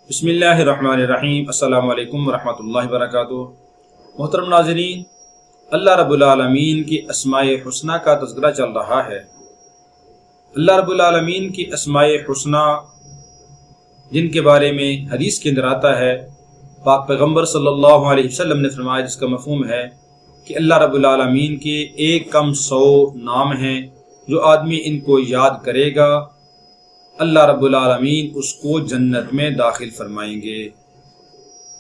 بسم اللہ الرحمن الرحیم۔ السلام علیکم ورحمۃ اللہ وبرکاتہ۔ محترم ناظرین، اللہ رب العالمین کی اسماء حسنہ کا تذکرہ چل رہا ہے۔ اللہ رب العالمین کی اسماء حسنہ جن کے بارے میں حدیث کے اندر آتا ہے، پاک پیغمبر صلی اللہ علیہ وسلم نے فرمایا، جس کا مفہوم ہے کہ اللہ رب العالمین کے ایک کم 100 نام ہیں، جو آدمی ان کو یاد کرے گا اللہ رب العالمین اس کو جنت میں داخل فرمائیں گے۔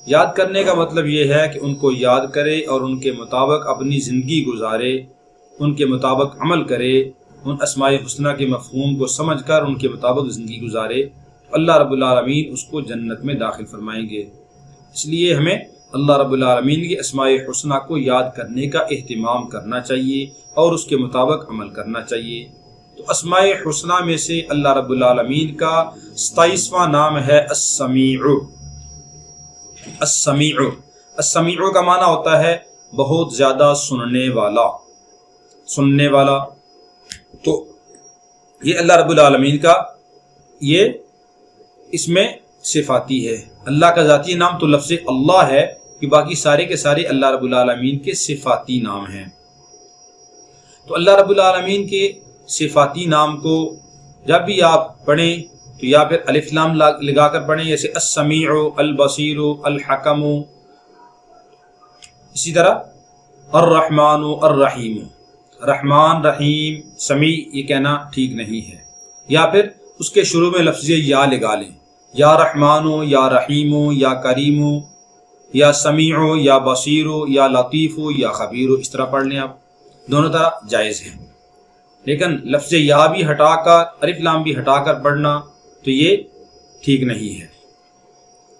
یاد کرنے کا مطلب یہ ہے کہ ان کو یاد کرے اور ان کے مطابق اپنی زندگی گزارے، ان کے مطابق عمل کرے، ان اسماء حسنہ کے مفہوم کو سمجھ کر ان کے مطابق زندگی گزارے، اللہ رب العالمین اس کو جنت میں داخل فرمائیں گے۔ اس لیے ہمیں اللہ رب العالمین کی اسماء حسنہ کو یاد کرنے کا اہتمام کرنا چاہیے اور اس کے مطابق عمل کرنا چاہیے۔ تو اسماء حسنہ میں سے اللہ رب العالمین کا 27واں نام ہے السمیع۔ السمیع، السمیع کا معنی ہوتا ہے بہت زیادہ سننے والا، سننے والا۔ تو یہ اللہ رب العالمین کا یہ اس میں صفاتی ہے۔ اللہ کا ذاتی نام تو لفظ اللہ ہے، کہ باقی سارے کے سارے اللہ رب العالمین کے صفاتی نام ہیں۔ تو اللہ رب العالمین کے صفاتی نام کو جب بھی آپ پڑھیں تو یا پھر الف لام لگا کر پڑھیں، جیسے السمیع، البصیر، الحکم، اسی طرح الرحمن، الرحیم۔ رحمان، رحیم، سمیع یہ کہنا ٹھیک نہیں ہے، یا پھر اس کے شروع میں لفظ یا لگا لیں، یا رحمان، یا رحیم، یا کریم، یا سمیع، یا بصیر، یا لطیف، یا خبیر، اس طرح پڑھ لیں آپ، دونوں طرح جائز ہیں۔ لیکن لفظ یا بھی ہٹا کر، الف لام بھی ہٹا کر پڑھنا تو یہ ٹھیک نہیں ہے۔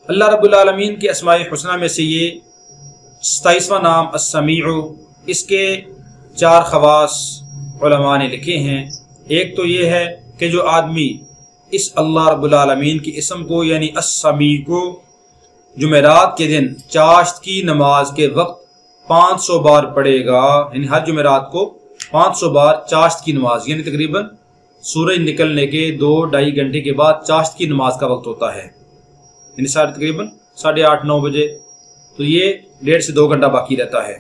اللہ رب العالمین کے اسماء حسنہ میں سے یہ 27واں نام السمیع، اس کے 4 خواص علماء نے لکھے ہیں۔ ایک تو یہ ہے کہ جو آدمی اس اللہ رب العالمین کے اسم کو یعنی السمیع کو جمعرات کے دن چاشت کی نماز کے وقت 500 بار پڑھے گا، یعنی ہر جمعرات کو 500 بار چاشت کی نماز، یعنی تقریباً سورج نکلنے کے 2-2.5 گھنٹے کے بعد چاشت کی نماز کا وقت ہوتا ہے، یعنی تقریباً 8:30-9 بجے، تو یہ 1.5 سے 2 گھنٹہ باقی رہتا ہے۔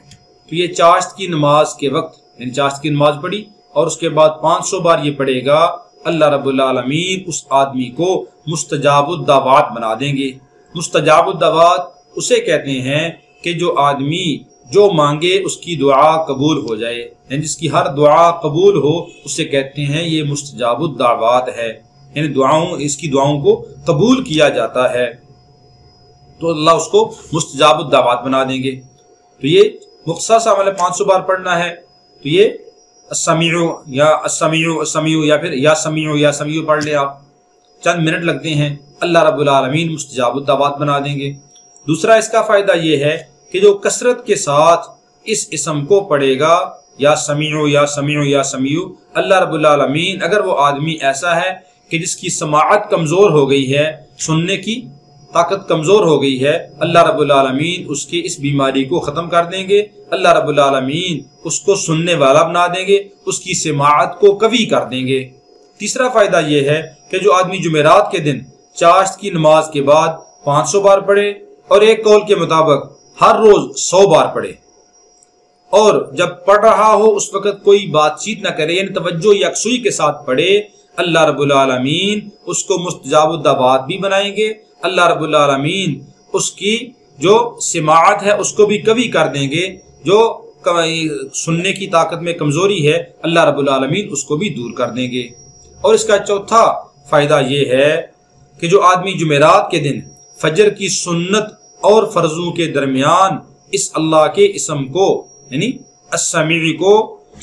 تو یہ چاشت کی نماز کے وقت یعنی چاشت کی نماز پڑھی اور اس کے بعد 500 بار یہ پڑھے گا، اللہ رب العالمین اس آدمی کو مستجاب الدعوات بنا دیں گے۔ مستجاب الدعوات اسے کہتے ہیں کہ جو آدمی جو مانگے اس کی دعا قبول ہو جائے، یعنی جس کی ہر دعا قبول ہو، اسے کہتے ہیں یہ مستجاب الدعوات ہے، یعنی اس کی دعاؤں کو قبول کیا جاتا ہے، تو اللہ اس کو مستجاب الدعوات بنا دیں گے۔ تو یہ مختصر سا عمل ہے، 500 بار پڑھنا ہے۔ تو یہ السمیع یا السمیع، السمیع یا پھر یا سمیع، یا سمیع پڑھ لیں آپ، چند منٹ لگتے ہیں، اللہ رب العالمین مستجاب الدعوات بنا دیں گے۔ دوسرا اس کا فائدہ یہ ہے کہ جو کثرت کے ساتھ اس اسم کو پڑھے گا، یا سمیع، یا سمیع، یا سمیع، اللہ رب العالمین اگر وہ آدمی ایسا ہے کہ جس کی سماعت کمزور ہو گئی ہے، سننے کی طاقت کمزور ہو گئی ہے، اللہ رب العالمین اس کی اس بیماری کو ختم کر دیں گے، اللہ رب العالمین اس کو سننے والا بنا دیں گے، اس کی سماعت کو قوی کر دیں گے۔ تیسرا فائدہ یہ ہے کہ جو آدمی جمعرات کے دن چاشت کی نماز کے بعد 500 بار پڑھے، اور ایک قول کے مطابق ہر روز 100 بار پڑھے، اور جب پڑھ رہا ہو اس وقت کوئی بات چیت نہ کرے، یعنی توجہ یکسوئی کے ساتھ پڑھے، اللہ رب العالمین اس کو مستجاب الدعوات بھی بنائیں گے، اللہ رب العالمین اس کی جو سماعت ہے اس کو بھی قوی کر دیں گے، جو سننے کی طاقت میں کمزوری ہے اللہ رب العالمین اس کو بھی دور کر دیں گے۔ اور اس کا چوتھا فائدہ یہ ہے کہ جو آدمی جمعرات کے دن فجر کی سنت اور فرضوں کے درمیان اس اللہ کے اسم کو یعنی السمیع کو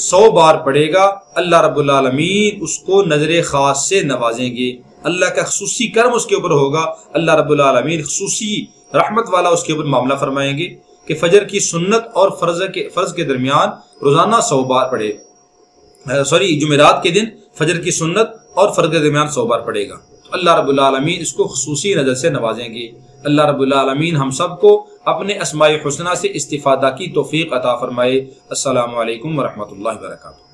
100 بار پڑھے گا، اللہ رب العالمین اس کو نظر خاص سے نوازیں گے، اللہ کا خصوصی کرم اس کے اوپر ہوگا، اللہ رب العالمین خصوصی رحمت والا اس کے اوپر معاملہ فرمائیں گے کہ فجر کی سنت اور فرض کے درمیان روزانہ 100 بار پڑھے، جمعرات کے دن فجر کی سنت اور فرض کے درمیان 100 بار پڑھے گا، اللہ رب العالمین اس کو خصوصی نظر سے نوازیں گے۔ اللہ رب العالمین ہم سب کو اپنے اسماء حسنہ سے استفادہ کی توفیق عطا فرمائے۔ السلام علیکم ورحمۃ اللہ وبرکاتہ۔